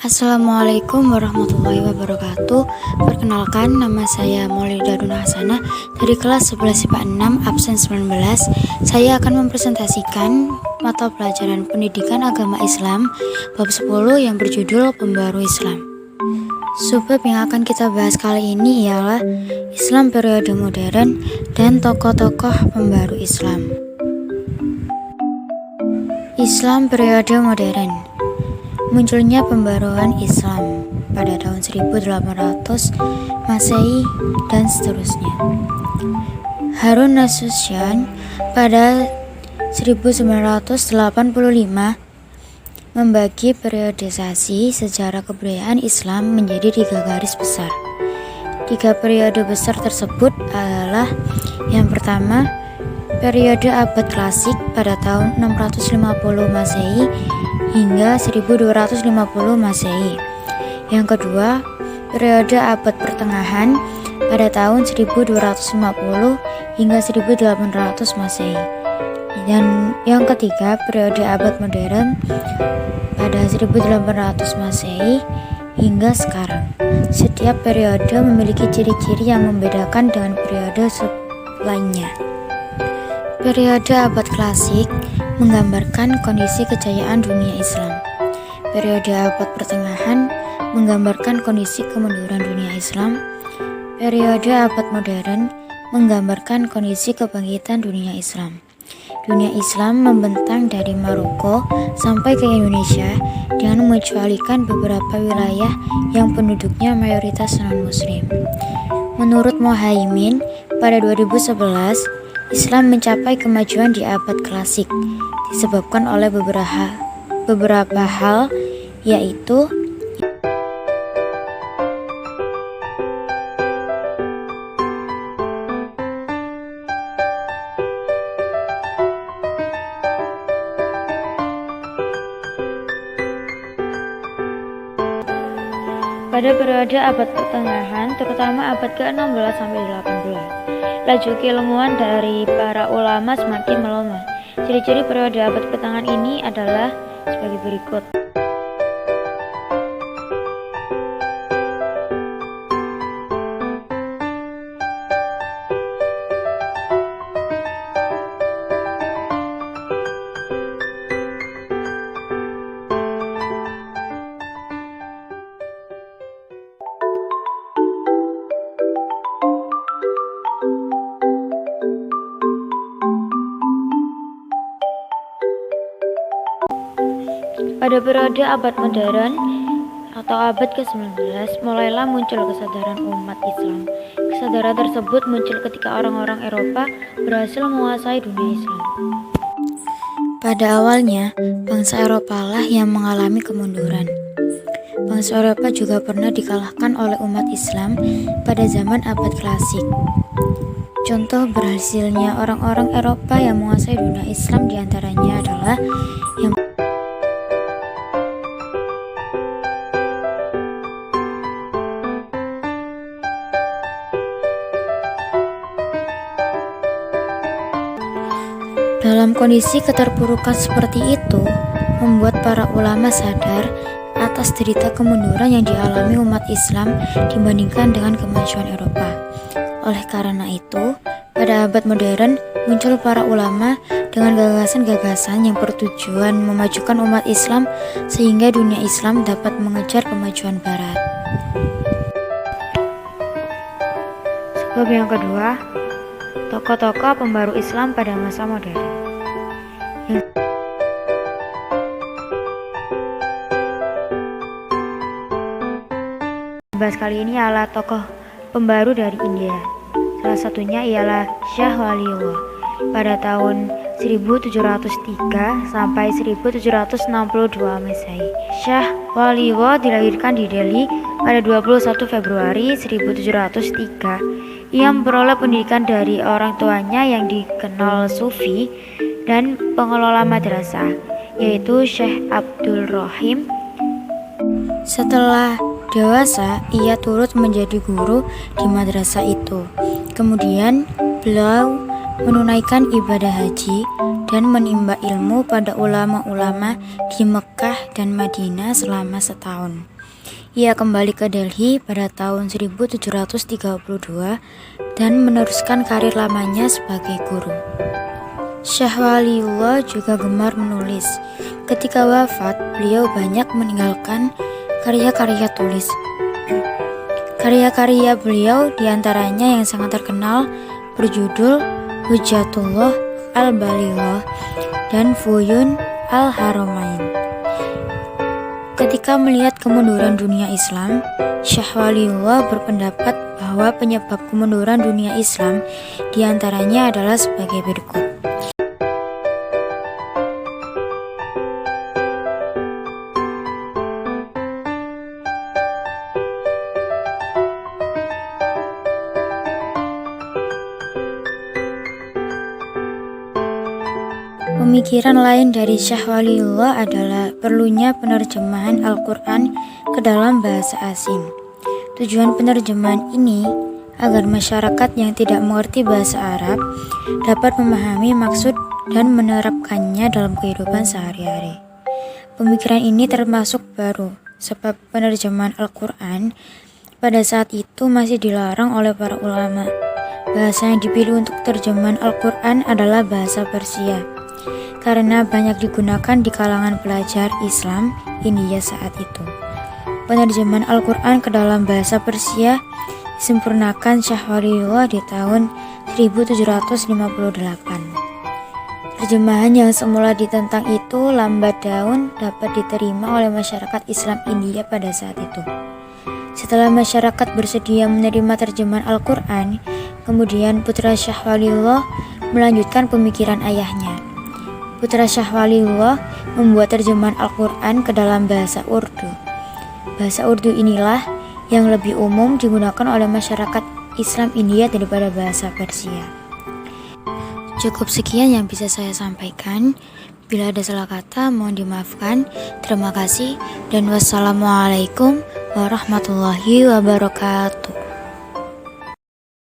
Assalamualaikum warahmatullahi wabarakatuh. Perkenalkan, nama saya Maulida Duna Hasanah dari kelas 11 IPA 6 absen 19. Saya akan mempresentasikan mata pelajaran Pendidikan Agama Islam bab 10 yang berjudul Pembaru Islam. Subbab yang akan kita bahas kali ini ialah Islam periode modern dan tokoh-tokoh pembaru Islam. Islam periode modern. Munculnya pembaruan Islam pada tahun 1800 Masehi dan seterusnya. Harun Nasution pada 1985 membagi periodisasi sejarah kebudayaan Islam menjadi 3 garis besar. 3 periode besar tersebut adalah: yang pertama, periode abad klasik pada tahun 650 Masehi hingga 1250 Masehi. Yang kedua, periode abad pertengahan pada tahun 1250 hingga 1800 Masehi. Dan yang ketiga, periode abad modern pada 1800 Masehi hingga sekarang. Setiap periode memiliki ciri-ciri yang membedakan dengan periode lainnya. Periode abad klasik menggambarkan kondisi kejayaan dunia Islam. Periode abad pertengahan menggambarkan kondisi kemunduran dunia Islam. Periode abad modern menggambarkan kondisi kebangkitan dunia Islam. Dunia Islam membentang dari Maroko sampai ke Indonesia dengan mengecualikan beberapa wilayah yang penduduknya mayoritas non-muslim. Menurut Muhaimin, pada 2011, Islam mencapai kemajuan di abad klasik disebabkan oleh beberapa hal, yaitu pada periode abad pertengahan, terutama abad ke-16 sampai 18. Laju keilmuan dari para ulama semakin melemah. Ciri-ciri periode abad pertengahan ini adalah sebagai berikut. Pada periode abad modern atau abad ke-19, mulailah muncul kesadaran umat Islam. Kesadaran tersebut muncul ketika orang-orang Eropa berhasil menguasai dunia Islam. Pada awalnya, bangsa Eropa lah yang mengalami kemunduran. Bangsa Eropa juga pernah dikalahkan oleh umat Islam pada zaman abad klasik. Contoh berhasilnya orang-orang Eropa yang menguasai dunia Islam diantaranya adalah yang dalam kondisi keterpurukan seperti itu, membuat para ulama sadar atas derita kemunduran yang dialami umat Islam dibandingkan dengan kemajuan Eropa. Oleh karena itu, pada abad modern muncul para ulama dengan gagasan-gagasan yang bertujuan memajukan umat Islam sehingga dunia Islam dapat mengejar kemajuan Barat. Sebab yang kedua, tokoh-tokoh pembaru Islam pada masa modern. Bahas kali ini adalah tokoh pembaru dari India. Salah satunya ialah Shah Waliullah pada tahun 1703 sampai 1762 Masehi. Shah Waliullah dilahirkan di Delhi pada 21 Februari 1703. Ia memperoleh pendidikan dari orang tuanya yang dikenal sufi dan pengelola madrasah, yaitu Syekh Abdul Rahim. Setelah dewasa, ia turut menjadi guru di madrasah itu. Kemudian, beliau menunaikan ibadah haji dan menimba ilmu pada ulama-ulama di Mekah dan Madinah selama setahun. Ia kembali ke Delhi pada tahun 1732 dan meneruskan karir lamanya sebagai guru. Syah Waliullah juga gemar menulis. Ketika wafat, beliau banyak meninggalkan karya-karya tulis. Karya-karya beliau diantaranya yang sangat terkenal berjudul Hujjatullah Al-Balighah dan Fuyun Al-Haramain. Ketika melihat kemunduran dunia Islam, Syah Waliullah berpendapat bahwa penyebab kemunduran dunia Islam diantaranya adalah sebagai berikut. Pemikiran lain dari Syah Waliullah adalah perlunya penerjemahan Al-Quran ke dalam bahasa asing. Tujuan penerjemahan ini agar masyarakat yang tidak mengerti bahasa Arab dapat memahami maksud dan menerapkannya dalam kehidupan sehari-hari. Pemikiran ini termasuk baru, sebab penerjemahan Al-Quran pada saat itu masih dilarang oleh para ulama. Bahasa yang dipilih untuk terjemahan Al-Quran adalah bahasa Persia, karena banyak digunakan di kalangan pelajar Islam India saat itu. Penerjemahan Al-Quran ke dalam bahasa Persia disempurnakan Syah Waliullah di tahun 1758. Terjemahan yang semula ditentang itu lambat daun dapat diterima oleh masyarakat Islam India pada saat itu. Setelah masyarakat bersedia menerima terjemahan Al-Quran, kemudian putra Syah Waliullah melanjutkan pemikiran ayahnya. Putra Syah Waliullah membuat terjemahan Al-Quran ke dalam bahasa Urdu. Bahasa Urdu inilah yang lebih umum digunakan oleh masyarakat Islam India daripada bahasa Persia. Cukup sekian yang bisa saya sampaikan. Bila ada salah kata, mohon dimaafkan. Terima kasih dan wassalamualaikum warahmatullahi wabarakatuh.